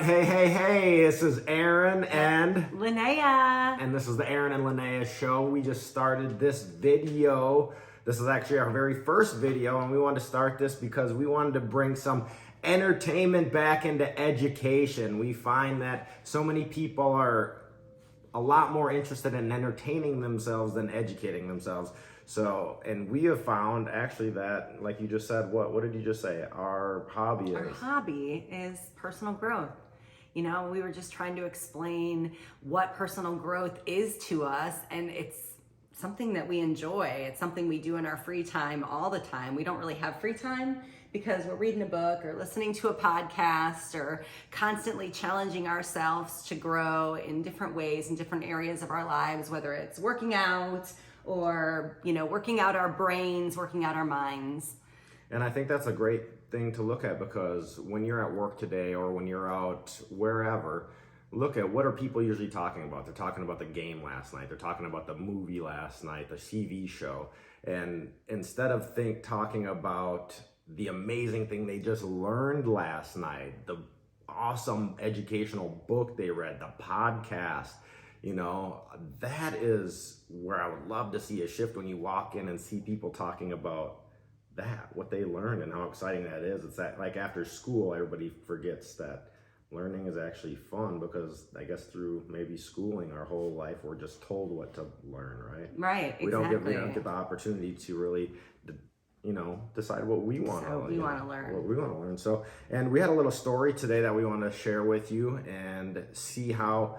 Hey, this is Aaron and Linnea. and this is the Aaron and Linnea show. We just started this video. This is actually our very first video, and we wanted to start this because we wanted to bring some entertainment back into education. We find that so many people are a lot more interested in entertaining themselves than educating themselves. So, and we have found actually that, like you just said, what did you just say? Our hobby is personal growth. You know, we were just trying to explain what personal growth is to us, and it's something that we enjoy. It's something we do in our free time all the time. We don't really have free time because we're reading a book or listening to a podcast or constantly challenging ourselves to grow in different ways in different areas of our lives, whether it's working out or, working out our brains, working out our minds. And I think that's a great thing to look at, because when you're at work today or when you're out wherever, look at what are people usually talking about. They're talking about the game last night. They're talking about the movie last night, the TV show. And instead of talking about the amazing thing they just learned last night, the awesome educational book they read, the podcast, that is where I would love to see a shift, when you walk in and see people talking about what they learned and how exciting that is. It's that, like, after school, everybody forgets that learning is actually fun, because I guess through maybe schooling our whole life, we're just told what to learn, right? Right, exactly. We don't get the opportunity to really, decide what we want to learn. What we want to learn. So, and we had a little story today that we want to share with you and see how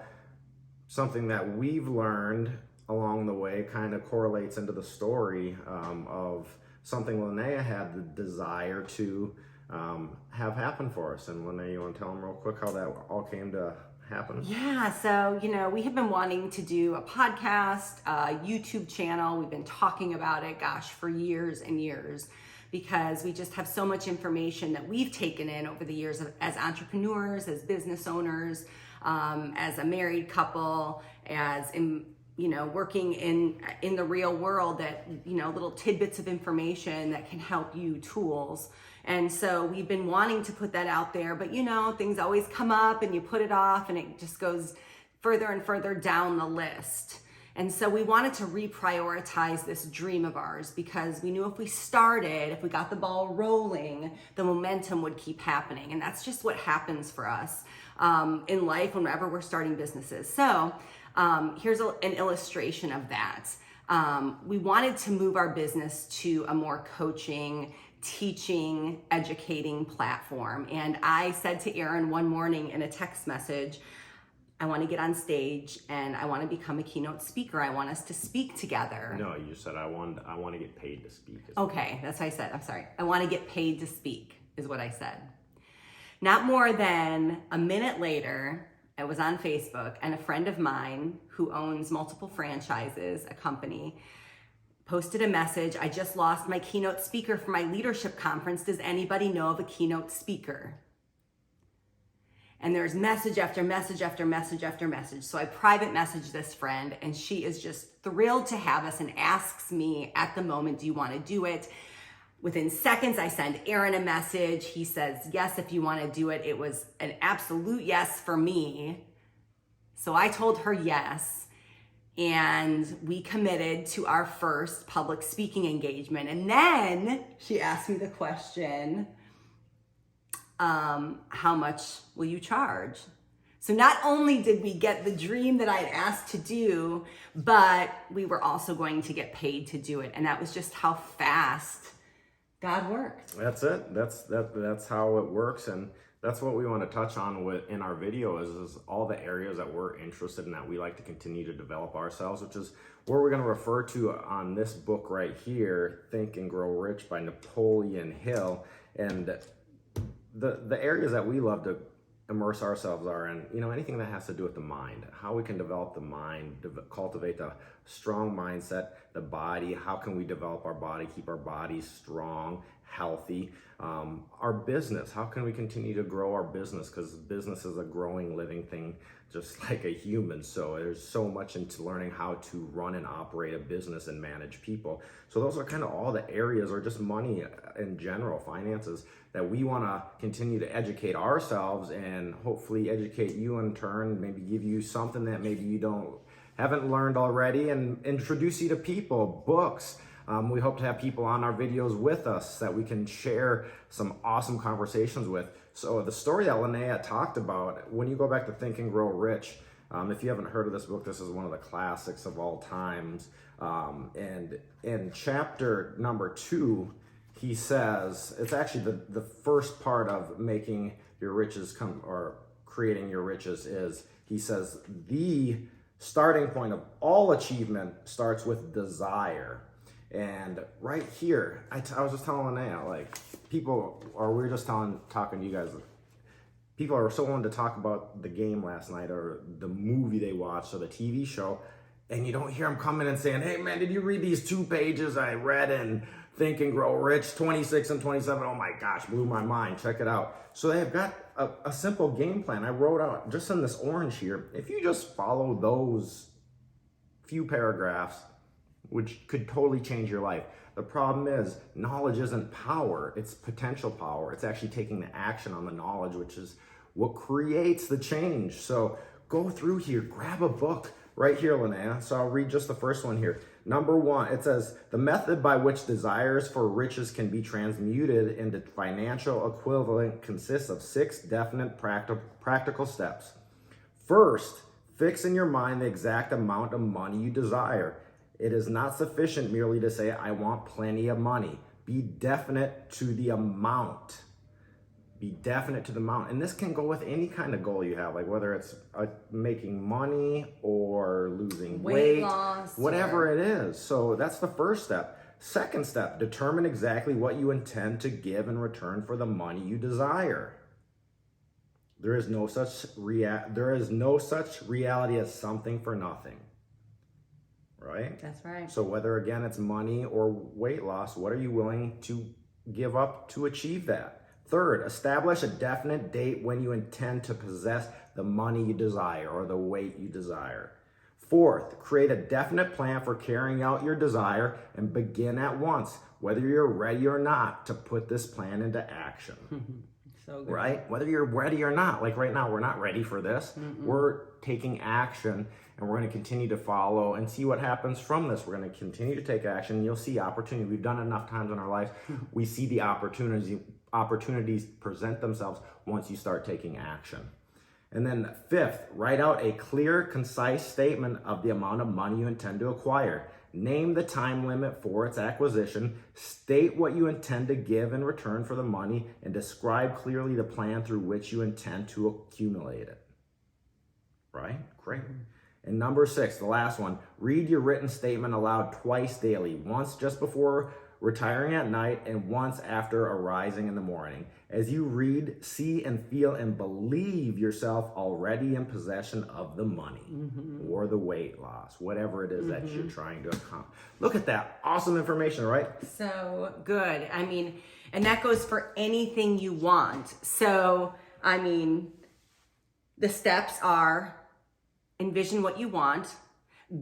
something that we've learned along the way kind of correlates into the story of something Linnea had the desire to have happen for us. And Linnea, you want to tell them real quick how that all came to happen? Yeah, so, we have been wanting to do a podcast, a YouTube channel. We've been talking about it, for years and years, because we just have so much information that we've taken in over the years as entrepreneurs, as business owners, as a married couple, as in working in the real world, that, little tidbits of information that can help you, tools. And so we've been wanting to put that out there, but things always come up and you put it off and it just goes further and further down the list. And so we wanted to reprioritize this dream of ours, because we knew if we got the ball rolling, the momentum would keep happening. And that's just what happens for us in life whenever we're starting businesses. So here's an illustration of that. We wanted to move our business to a more coaching, teaching, educating platform. And I said to Aaron one morning in a text message, I want to get on stage and I want to become a keynote speaker. I want us to speak together. No, you said I want to get paid to speak. Okay, that's what I said. I'm sorry. I want to get paid to speak is what I said. Not more than a minute later, I was on Facebook, and a friend of mine who owns multiple franchises, a company, posted a message. I just lost my keynote speaker for my leadership conference. Does anybody know of a keynote speaker? And there's message after message after message after message. So I private messaged this friend, and she is just thrilled to have us and asks me at the moment, do you want to do it? Within seconds, I send Aaron a message. He says, yes, if you want to do it. It was an absolute yes for me. So I told her yes, and we committed to our first public speaking engagement. And then she asked me the question, how much will you charge? So not only did we get the dream that I had asked to do, but we were also going to get paid to do it. And that was just how fast God worked. That's it. That's how it works. And that's what we want to touch on in our video is all the areas that we're interested in, that we like to continue to develop ourselves, which is where we're going to refer to on this book right here, Think and Grow Rich by Napoleon Hill. And the areas that we love to immerse ourselves are in, anything that has to do with the mind, how we can develop the mind, cultivate the strong mindset, the body, how can we develop our body, keep our body strong, healthy. Our business, how can we continue to grow our business? Because business is a growing, living thing, just like a human. So there's so much into learning how to run and operate a business and manage people. So those are kind of all the areas, or just money in general, finances, that we want to continue to educate ourselves, and hopefully educate you in turn, maybe give you something that maybe you haven't learned already, and introduce you to people, books. We hope to have people on our videos with us that we can share some awesome conversations with. So the story that Linnea talked about, when you go back to Think and Grow Rich, if you haven't heard of this book, this is one of the classics of all times. And in chapter number 2, he says, it's actually the first part of making your riches come, or creating your riches, is, he says, the starting point of all achievement starts with desire. And right here, I was just telling Linnea, like, people, or we were just talking to you guys, people are so willing to talk about the game last night, or the movie they watched, or the TV show, and you don't hear them coming and saying, hey man, did you read these 2 pages I read in Think and Grow Rich, 26 and 27? Oh my gosh, blew my mind, check it out. So they've got a simple game plan I wrote out just in this orange here. If you just follow those few paragraphs, which could totally change your life. The problem is, knowledge isn't power, it's potential power. It's actually taking the action on the knowledge, which is what creates the change. So go through here, grab a book right here, Linnea. So I'll read just the first one here. Number 1, it says, the method by which desires for riches can be transmuted into financial equivalent consists of 6 definite practical steps. First, fix in your mind the exact amount of money you desire. It is not sufficient merely to say, I want plenty of money. Be definite to the amount. Be definite to the amount. And this can go with any kind of goal you have, like whether it's making money or losing weight loss, whatever it is. So that's the first step. Second step, determine exactly what you intend to give in return for the money you desire. There is no such reality as something for nothing. Right? That's right. So whether, again, it's money or weight loss, what are you willing to give up to achieve that? Third, establish a definite date when you intend to possess the money you desire or the weight you desire. Fourth, create a definite plan for carrying out your desire and begin at once, whether you're ready or not, to put this plan into action. So good. Right? Whether you're ready or not. Like right now, we're not ready for this. We're taking action, and we're going to continue to follow and see what happens from this. We're going to continue to take action. You'll see opportunity. We've done it enough times in our lives. We see the opportunities present themselves once you start taking action. And then fifth, write out a clear, concise statement of the amount of money you intend to acquire. Name the time limit for its acquisition, state what you intend to give in return for the money, and describe clearly the plan through which you intend to accumulate it. Right? Great. And number 6, the last one, read your written statement aloud twice daily, once just before retiring at night and once after arising in the morning. As you read, see and feel and believe yourself already in possession of the money or the weight loss, whatever it is that you're trying to accomplish. Look at that. Awesome information, right? So good. I mean, and that goes for anything you want. So, I mean, the steps are envision what you want,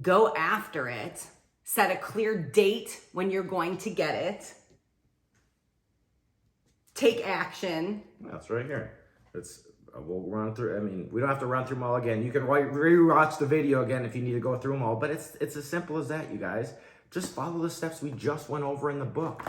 go after it, set a clear date when you're going to get it, take action. That's right here. We'll run through. I mean, we don't have to run through them all again. You can re-watch the video again if you need to go through them all. But it's as simple as that, you guys. Just follow the steps we just went over in the book.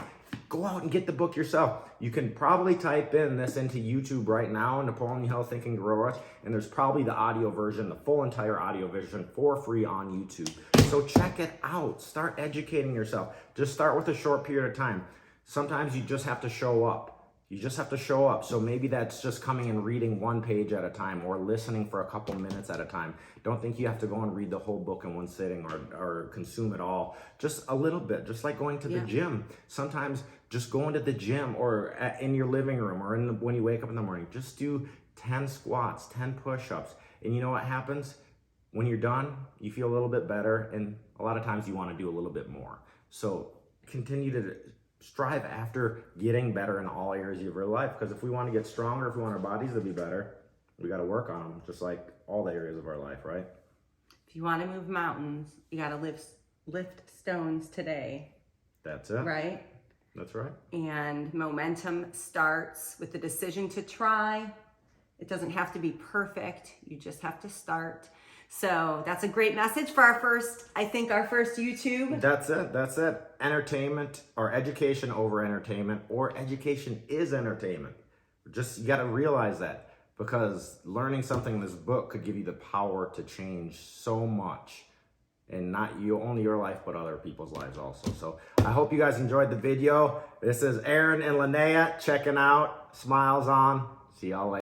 Go out and get the book yourself. You can probably type this into YouTube right now, Napoleon Hill Think and Grow Rich, and there's probably the audio version, the full entire audio version for free on YouTube. So check it out. Start educating yourself. Just start with a short period of time. Sometimes you just have to show up. You just have to show up. So maybe that's just coming and reading one page at a time or listening for a couple minutes at a time. Don't think you have to go and read the whole book in one sitting or consume it all. Just a little bit, just like going to the gym. Sometimes just going to the gym or in your living room or when you wake up in the morning, just do 10 squats, 10 push-ups. And you know what happens? When you're done, you feel a little bit better. And a lot of times you want to do a little bit more. So continue to strive after getting better in all areas of your life. Because if we want to get stronger, if we want our bodies to be better, we got to work on them, just like all the areas of our life, right? If you want to move mountains, you got to lift stones today. That's it. Right? That's right. And momentum starts with the decision to try. It doesn't have to be perfect. You just have to start. So that's a great message for our first YouTube. That's it. That's it. Entertainment or education over entertainment, or education is entertainment. Just, you got to realize that, because learning something in this book could give you the power to change so much. And not only your life, but other people's lives also. So I hope you guys enjoyed the video. This is Aaron and Linnea checking out. Smiles on. See y'all later.